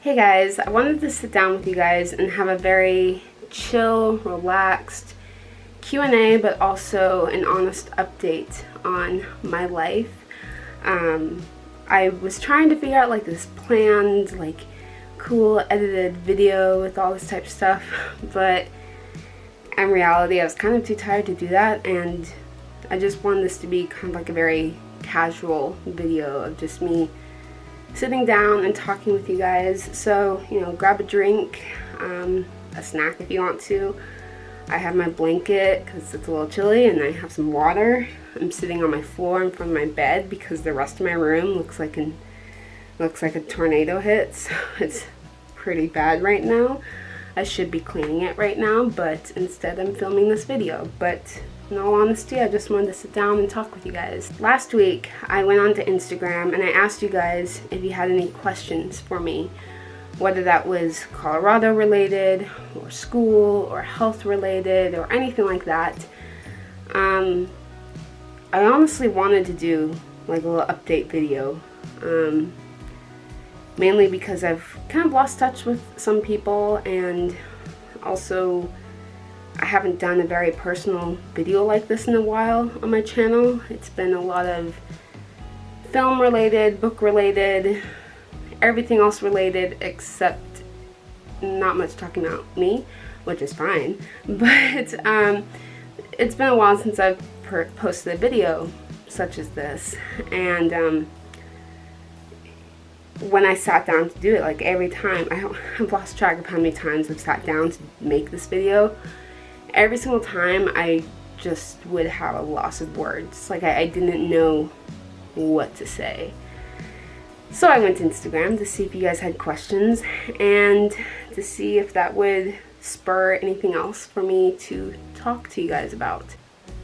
Hey guys, I wanted to sit down with you guys and have a very chill, relaxed Q&A, but also an honest update on my life. I was trying to figure out like this planned, like cool edited video with all this type of stuff, but in reality I was kind of too tired to do that, and I just wanted this to be kind of like a very casual video of just me sitting down and talking with you guys. So, grab a drink, a snack if you want to. I have my blanket because it's a little chilly, and I have some water. I'm sitting on my floor in front of my bed because the rest of my room looks like a tornado hit, so it's pretty bad right now. I should be cleaning it right now, but instead I'm filming this video. But in all honesty, I just wanted to sit down and talk with you guys. Last week, I went onto Instagram and I asked you guys if you had any questions for me, whether that was Colorado related, or school, or health related, or anything like that. I honestly wanted to do like a little update video, mainly because I've kind of lost touch with some people, and also I haven't done a very personal video like this in a while on my channel. It's been a lot of film related, book related, everything else related, except not much talking about me, which is fine. But it's been a while since I've posted a video such as this, and when I sat down to do it, like every time, I've lost track of how many times I've sat down to make this video. Every single time I just would have a loss of words. Like I didn't know what to say. So I went to Instagram to see if you guys had questions and to see if that would spur anything else for me to talk to you guys about.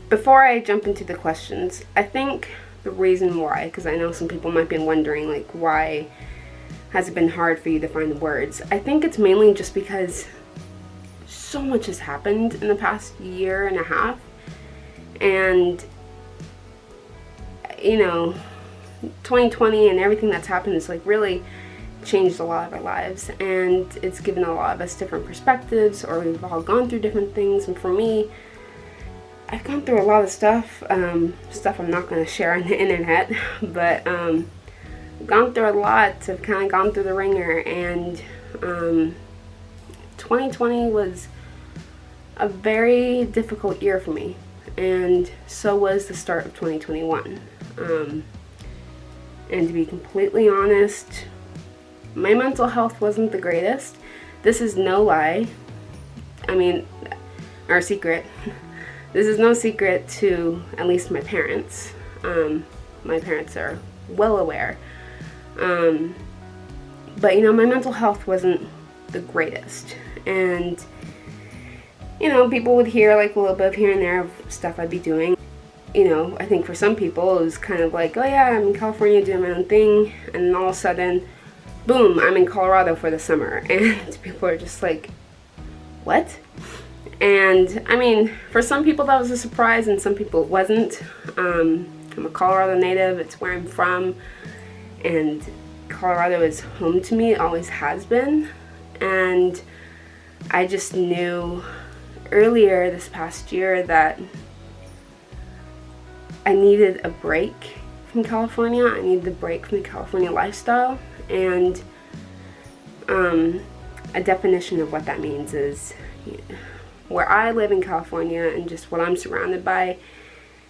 Before I jump into the questions, I think the reason why, because I know some people might be wondering like why has it been hard for you to find the words. I think it's mainly just because so much has happened in the past year and a half, and 2020 and everything that's happened has like really changed a lot of our lives, and it's given a lot of us different perspectives, or we've all gone through different things. And for me, I've gone through a lot of stuff I'm not going to share on the internet, but I've gone through a lot. I've kind of gone through the ringer, and 2020 was a very difficult year for me, and so was the start of 2021. And to be completely honest, my mental health wasn't the greatest. This is no lie. I mean, our secret. This is no secret to at least my parents. My parents are well aware. But my mental health wasn't the greatest, and people would hear like a little bit of here and there of stuff I'd be doing. I think for some people it was kind of like, oh yeah, I'm in California doing my own thing, and then all of a sudden, boom, I'm in Colorado for the summer, and people are just like, what? And I mean, for some people that was a surprise, and some people it wasn't. I'm a Colorado native, it's where I'm from, and Colorado is home to me, it always has been. And I just knew earlier this past year that I needed a break from California. I needed a break from the California lifestyle, and a definition of what that means is where I live in California and just what I'm surrounded by,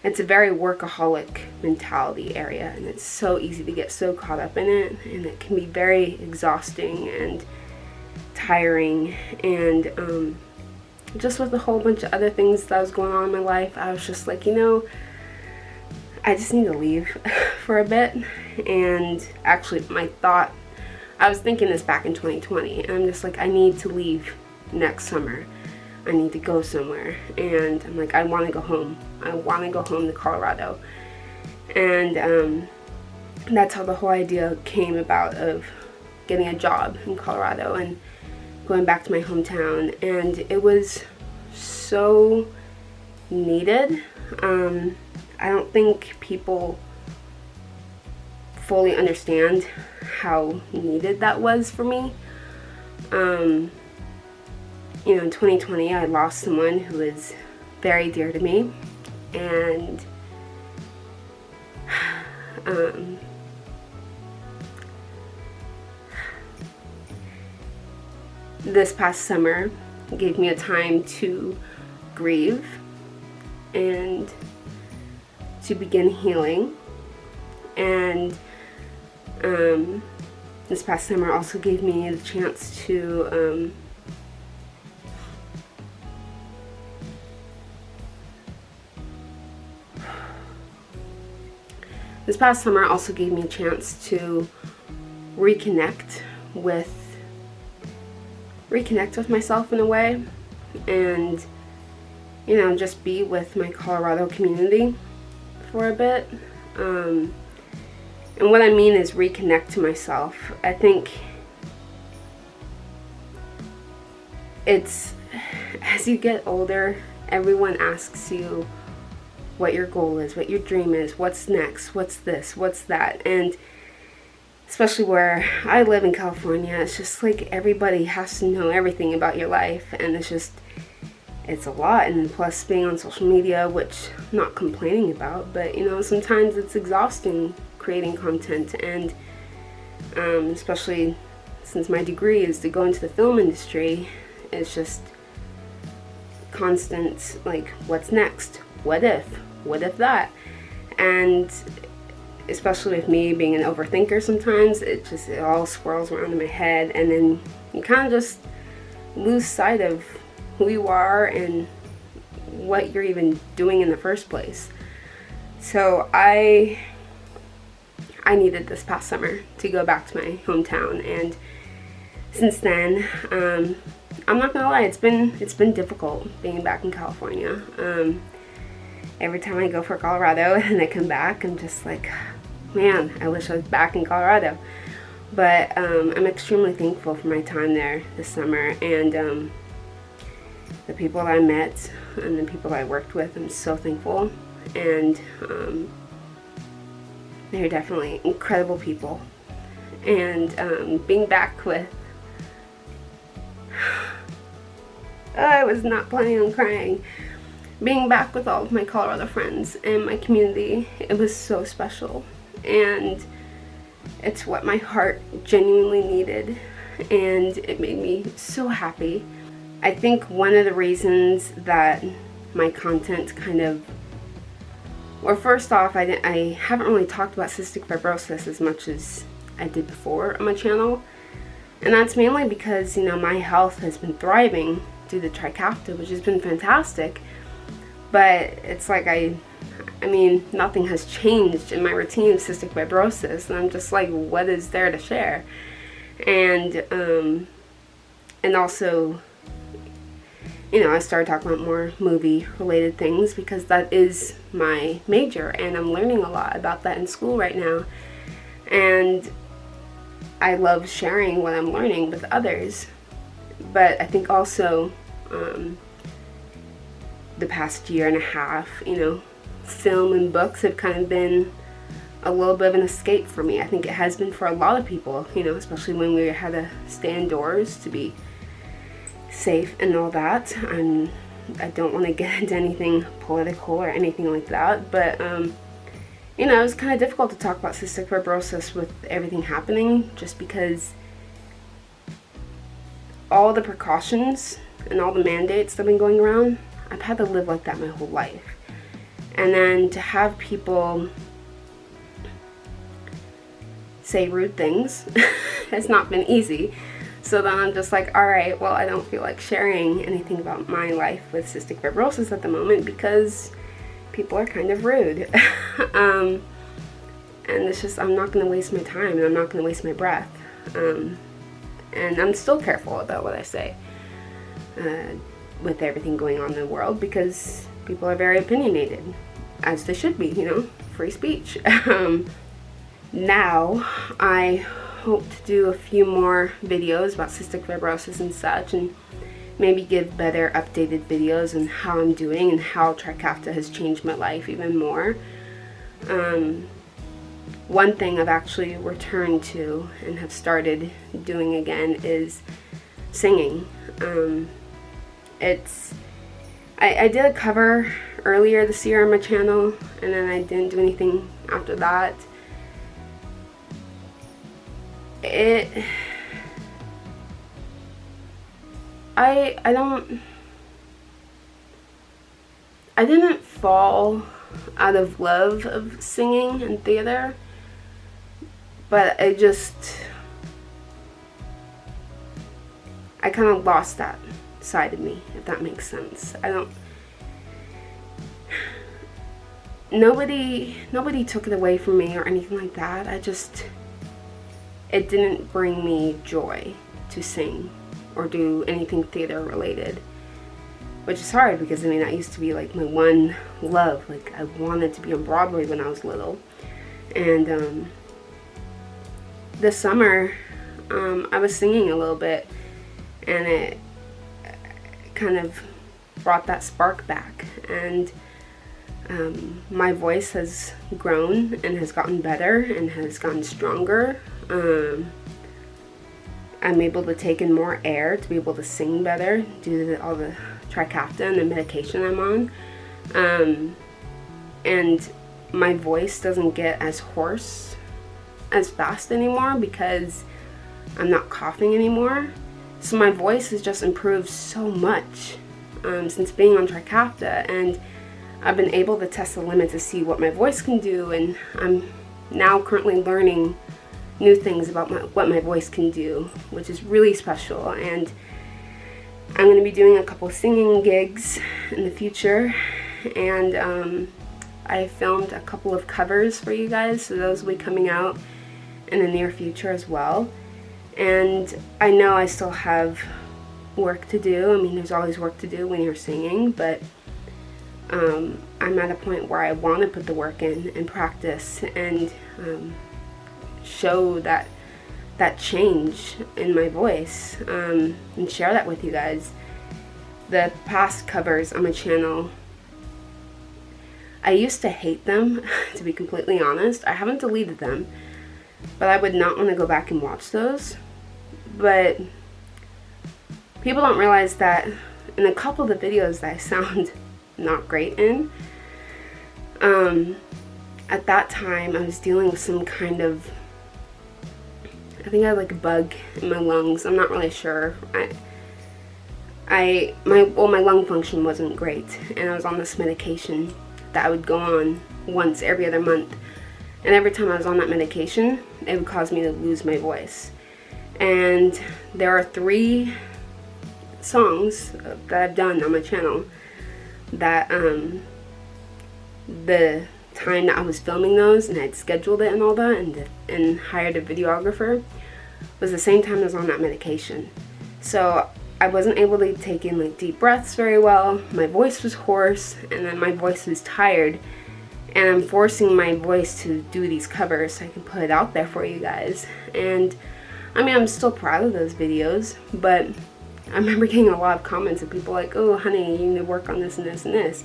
it's a very workaholic mentality area, and it's so easy to get so caught up in it, and it can be very exhausting and tiring. And just with a whole bunch of other things that was going on in my life, I was just like, I just need to leave for a bit. And actually I was thinking this back in 2020, and I'm just like, I need to leave next summer. I need to go somewhere, and I'm like, I want to go home. I want to go home to Colorado. And that's how the whole idea came about, of getting a job in Colorado and going back to my hometown. And it was so needed. I don't think people fully understand how needed that was for me. You know, in 2020, I lost someone who is very dear to me, and this past summer gave me a time to grieve and to begin healing. And this past summer also gave me the chance to reconnect with myself in a way, and, you know, just be with my Colorado community for a bit. And what I mean is reconnect to myself. I think it's, as you get older, everyone asks you what your goal is, what your dream is, what's next, what's this, what's that. And especially where I live in California, it's just like everybody has to know everything about your life, and it's a lot. And plus being on social media, which I'm not complaining about, but, you know, sometimes it's exhausting creating content. And especially since my degree is to go into the film industry, it's just constant, like, what's next, what if that. And especially with me being an overthinker, sometimes it all swirls around in my head, and then you kind of just lose sight of who you are and what you're even doing in the first place. So I needed this past summer to go back to my hometown, and since then, I'm not gonna lie, it's been difficult being back in California. Every time I go for Colorado and I come back, I'm just like, man, I wish I was back in Colorado. But I'm extremely thankful for my time there this summer, and the people I met and the people I worked with. I'm so thankful, and they're definitely incredible people. And being back with, I was not planning on crying. Being back with all of my Colorado friends and my community, it was so special, and it's what my heart genuinely needed, and it made me so happy. I think one of the reasons that my content first off, I haven't really talked about cystic fibrosis as much as I did before on my channel, and that's mainly because, you know, my health has been thriving due to Trikafta, which has been fantastic. But it's like, I mean, nothing has changed in my routine of cystic fibrosis, and I'm just like, what is there to share? And also, you know, I started talking about more movie-related things because that is my major, and I'm learning a lot about that in school right now. And I love sharing what I'm learning with others. But I think also, the past year and a half, you know, film and books have kind of been a little bit of an escape for me. I think it has been for a lot of people, you know, especially when we had to stay indoors to be safe and all that. And I don't want to get into anything political or anything like that, but you know, it was kind of difficult to talk about cystic fibrosis with everything happening, just because all the precautions and all the mandates that have been going around, I've had to live like that my whole life. And then to have people say rude things has not been easy. So then I'm just like, alright, well, I don't feel like sharing anything about my life with cystic fibrosis at the moment because people are kind of rude. And it's just, I'm not going to waste my time, and I'm not going to waste my breath. And I'm still careful about what I say with everything going on in the world, because people are very opinionated, as they should be, you know, free speech. Now, I hope to do a few more videos about cystic fibrosis and such, and maybe give better updated videos on how I'm doing and how Trikafta has changed my life even more. One thing I've actually returned to and have started doing again is singing. I did a cover earlier this year on my channel, and then I didn't do anything after that. I didn't fall out of love of singing and theater, but I kind of lost that side of me, if that makes sense. Nobody took it away from me or anything like that. It didn't bring me joy to sing or do anything theater related, which is hard because I mean that used to be like my one love. Like I wanted to be on Broadway when I was little, and this summer I was singing a little bit, and it kind of brought that spark back, and my voice has grown and has gotten better and has gotten stronger. I'm able to take in more air to be able to sing better due to all the Trikafta and the medication I'm on. And my voice doesn't get as hoarse as fast anymore because I'm not coughing anymore. So my voice has just improved so much since being on Trikafta, and I've been able to test the limit to see what my voice can do, and I'm now currently learning new things about what my voice can do, which is really special. And I'm going to be doing a couple singing gigs in the future, and I filmed a couple of covers for you guys, so those will be coming out in the near future as well. And I know I still have work to do. I mean, there's always work to do when you're singing, but I'm at a point where I want to put the work in and practice and show that change in my voice, and share that with you guys. The past covers on my channel, I used to hate them, to be completely honest. I haven't deleted them, but I would not want to go back and watch those. But people don't realize that in a couple of the videos that I sound not great in, at that time I was dealing with some kind of, I think I had like a bug in my lungs. I'm not really sure. My lung function wasn't great, and I was on this medication that I would go on once every other month. And every time I was on that medication, it would cause me to lose my voice. And there are 3 songs that I've done on my channel that the time that I was filming those and I'd scheduled it and all that, and hired a videographer, was the same time I was on that medication. So I wasn't able to take in like deep breaths very well. My voice was hoarse, and then my voice was tired, and I'm forcing my voice to do these covers so I can put it out there for you guys. And I mean, I'm still proud of those videos, but I remember getting a lot of comments of people like, oh honey, you need to work on this and this and this.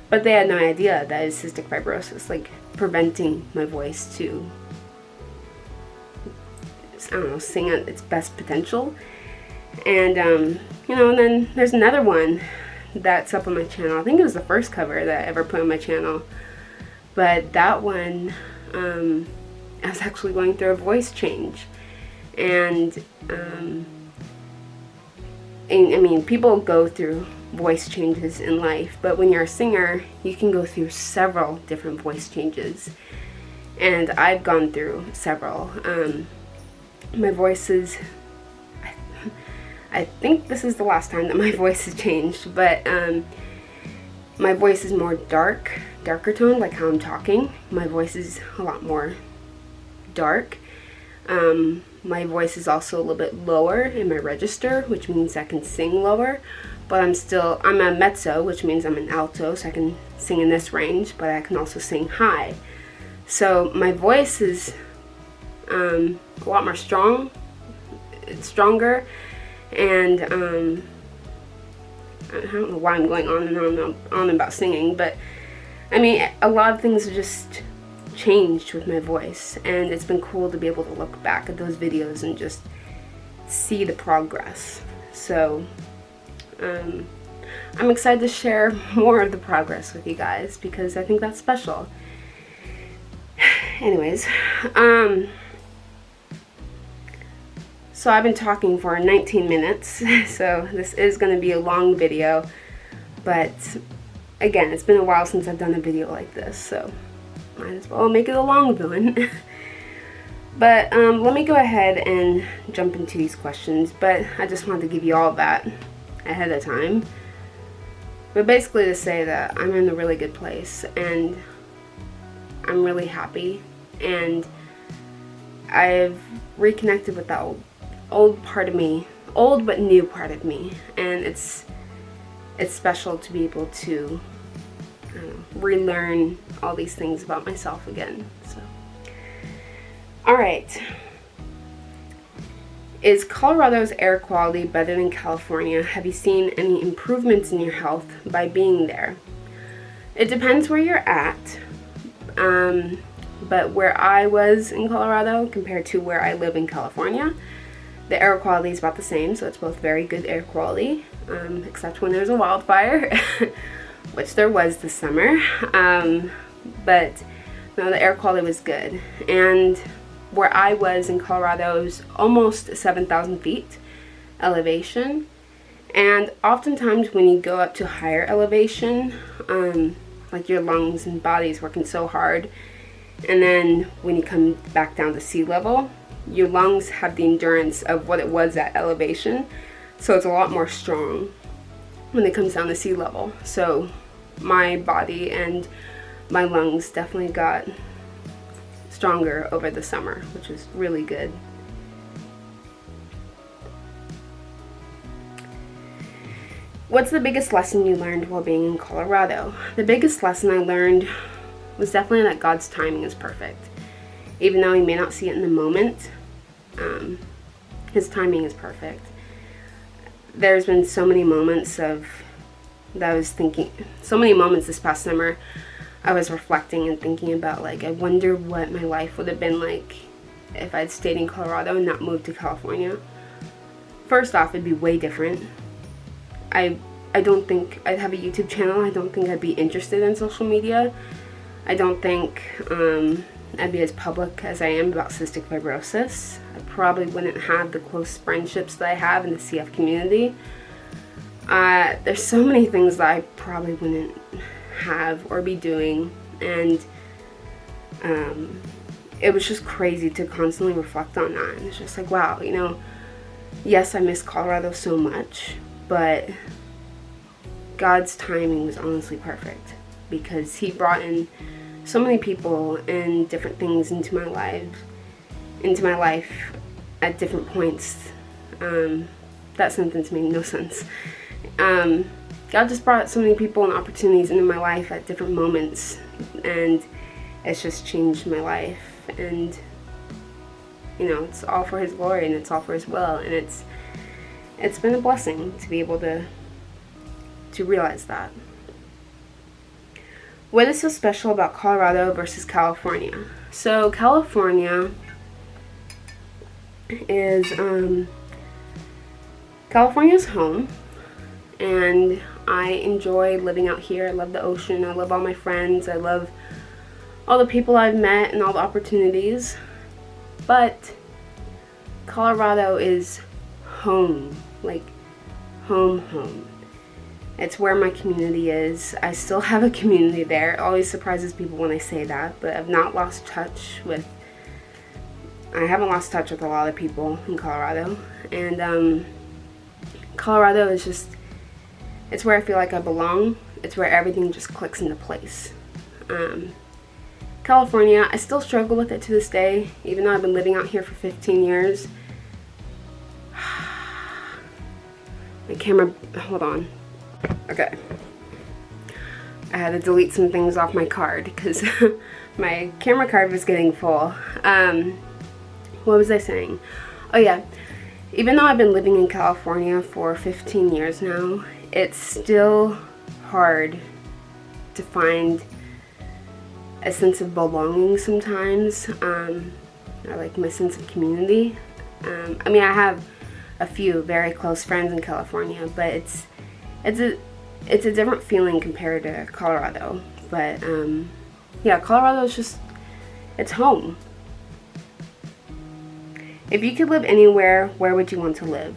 But they had no idea that it's cystic fibrosis, like preventing my voice to, I don't know, sing at its best potential. And you know, and then there's another one that's up on my channel. I think it was the first cover that I ever put on my channel, but that one, I was actually going through a voice change. And I mean, people go through voice changes in life, but when you're a singer, you can go through several different voice changes, and I've gone through several. My voice is, I think this is the last time that my voice has changed, but my voice is more darker toned, like how I'm talking. My voice is a lot more dark. My voice is also a little bit lower in my register, which means I can sing lower, but I'm a mezzo, which means I'm an alto, so I can sing in this range, but I can also sing high. So my voice is a lot more stronger, and I don't know why I'm going on and on about singing, but I mean, a lot of things have just changed with my voice, and it's been cool to be able to look back at those videos and just see the progress. So I'm excited to share more of the progress with you guys because I think that's special. Anyways, so I've been talking for 19 minutes, so this is going to be a long video, but again, it's been a while since I've done a video like this, so might as well make it a long one. But let me go ahead and jump into these questions, but I just wanted to give you all that ahead of time. But basically to say that I'm in a really good place and I'm really happy, and I've reconnected with that old part of me, old but new part of me, and it's special to be able to relearn all these things about myself again. So, all right. Is Colorado's air quality better than California? Have you seen any improvements in your health by being there? It depends where you're at, but where I was in Colorado compared to where I live in California, the air quality is about the same, so it's both very good air quality, except when there's a wildfire, which there was this summer, but no, the air quality was good. And where I was in Colorado is almost 7,000 feet elevation, and oftentimes when you go up to higher elevation, like your lungs and body is working so hard, and then when you come back down to sea level, your lungs have the endurance of what it was at elevation, so it's a lot more strong when it comes down to sea level. So my body and my lungs definitely got stronger over the summer, which was really good. What's the biggest lesson you learned while being in Colorado? The biggest lesson I learned was definitely that God's timing is perfect. Even though you may not see it in the moment, His timing is perfect. There's been so many moments that I was thinking, so many moments this past summer, I was reflecting and thinking about, like, I wonder what my life would have been like if I'd stayed in Colorado and not moved to California. First off, it'd be way different. I don't think I'd have a YouTube channel. I don't think I'd be interested in social media. I don't think I'd be as public as I am about cystic fibrosis. I probably wouldn't have the close friendships that I have in the CF community. There's so many things that I probably wouldn't have or be doing, and it was just crazy to constantly reflect on that. And it's just like, wow, you know, yes, I miss Colorado so much, but God's timing was honestly perfect because He brought in so many people and different things into my life at different points. That sentence made no sense. God just brought so many people and opportunities into my life at different moments, and it's just changed my life. And you know, it's all for His glory and it's all for His will, and it's been a blessing to be able to realize that. What is so special about Colorado versus California? So California is California's home, and I enjoy living out here. I love the ocean. I love all my friends. I love all the people I've met and all the opportunities. But Colorado is home, like home. It's where my community is. I still have a community there. It always surprises people when I say that, but I've not lost touch with, I haven't lost touch with a lot of people in Colorado. And Colorado is just, it's where I feel like I belong. It's where everything just clicks into place. California, I still struggle with it to this day, even though I've been living out here for 15 years. My camera, hold on. Okay. I had to delete some things off my card because my camera card was getting full. What was I saying? Oh yeah, even though I've been living in California for 15 years now, it's still hard to find a sense of belonging sometimes, or like my sense of community. I mean, I have a few very close friends in California, but it's a different feeling compared to Colorado. But yeah, Colorado is just, it's home. If you could live anywhere, where would you want to live?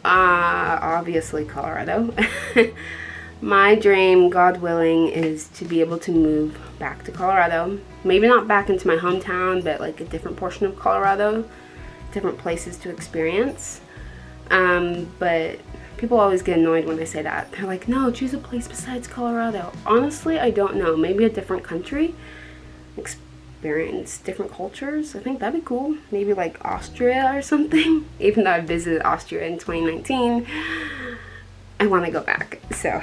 Obviously Colorado. My dream, God willing, is to be able to move back to Colorado. Maybe not back into my hometown, but like a different portion of Colorado, different places to experience. But people always get annoyed when I say that. They're like, no, choose a place besides Colorado. Honestly, I don't know. Maybe a different country, experience different cultures. I think that'd be cool. Maybe like Austria or something. Even though I visited Austria in 2019, I want to go back. So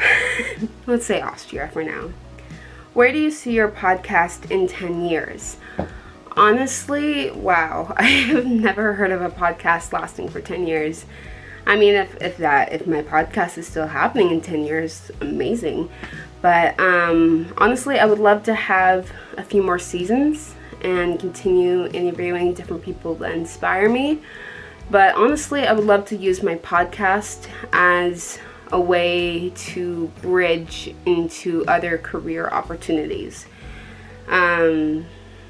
let's say Austria for now. Where do you see your podcast in 10 years? Honestly, wow. I have never heard of a podcast lasting for 10 years. I mean, if my podcast is still happening in 10 years, amazing. But honestly, I would love to have a few more seasons and continue interviewing different people that inspire me. But honestly, I would love to use my podcast as a way to bridge into other career opportunities.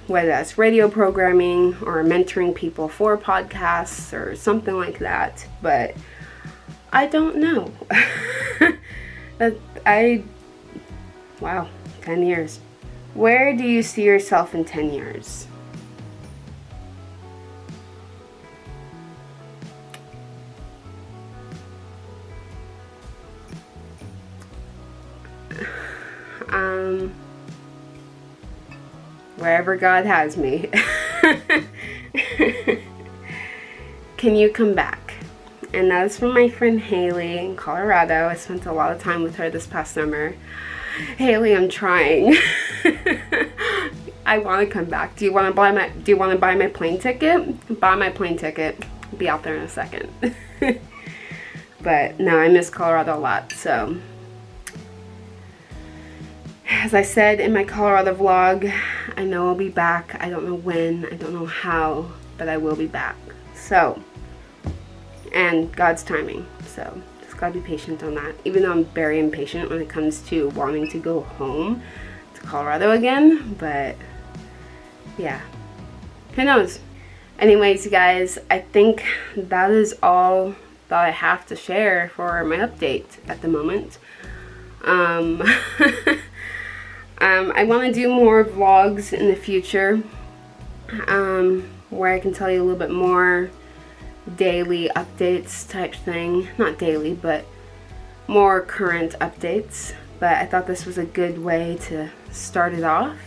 Whether that's radio programming or mentoring people for podcasts or something like that. But I don't know. Wow, 10 years. Where do you see yourself in 10 years? Wherever God has me. Can you come back? And that's from my friend Haley in Colorado. I spent a lot of time with her this past summer. Haley, I'm trying. I want to come back. Do you want to buy my plane ticket? Buy my plane ticket. I'll be out there in a second. But no, I miss Colorado a lot, so as I said in my Colorado vlog, I know I'll be back. I don't know when, I don't know how, but I will be back. So, and God's timing. So, just gotta be patient on that. Even though I'm very impatient when it comes to wanting to go home to Colorado again. But, yeah. Who knows? Anyways, you guys, I think that is all that I have to share for my update at the moment. I want to do more vlogs in the future, where I can tell you a little bit more daily updates type thing. Not daily, but more current updates. But I thought this was a good way to start it off.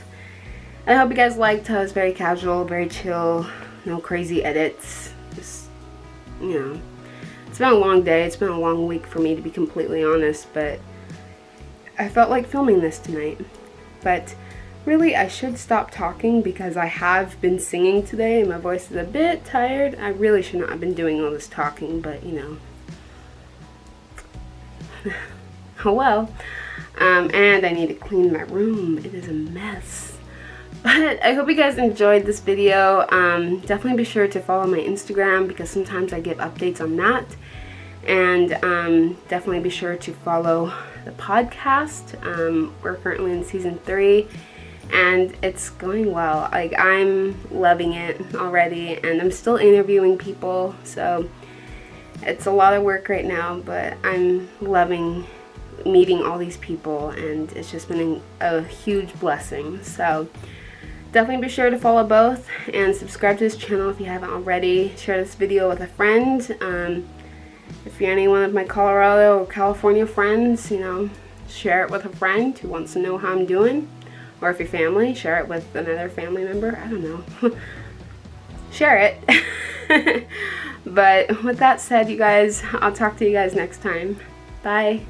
I hope you guys liked how it was very casual, very chill, no crazy edits. Just, you know, it's been a long day. It's been a long week for me, to be completely honest, but I felt like filming this tonight. But really, I should stop talking because I have been singing today and my voice is a bit tired. I really should not have been doing all this talking, but you know. Oh well. And I need to clean my room. It is a mess. But I hope you guys enjoyed this video. Definitely be sure to follow my Instagram because sometimes I give updates on that. And definitely be sure to follow the podcast. We're currently in season 3 and it's going well. Like, I'm loving it already and I'm still interviewing people, so it's a lot of work right now, but I'm loving meeting all these people and it's just been a huge blessing. So definitely be sure to follow both and subscribe to this channel if you haven't already. Share this video with a friend. If you're any one of my Colorado or California friends, you know, share it with a friend who wants to know how I'm doing. Or if you're family, share it with another family member. I don't know. Share it. But with that said, you guys, I'll talk to you guys next time. Bye.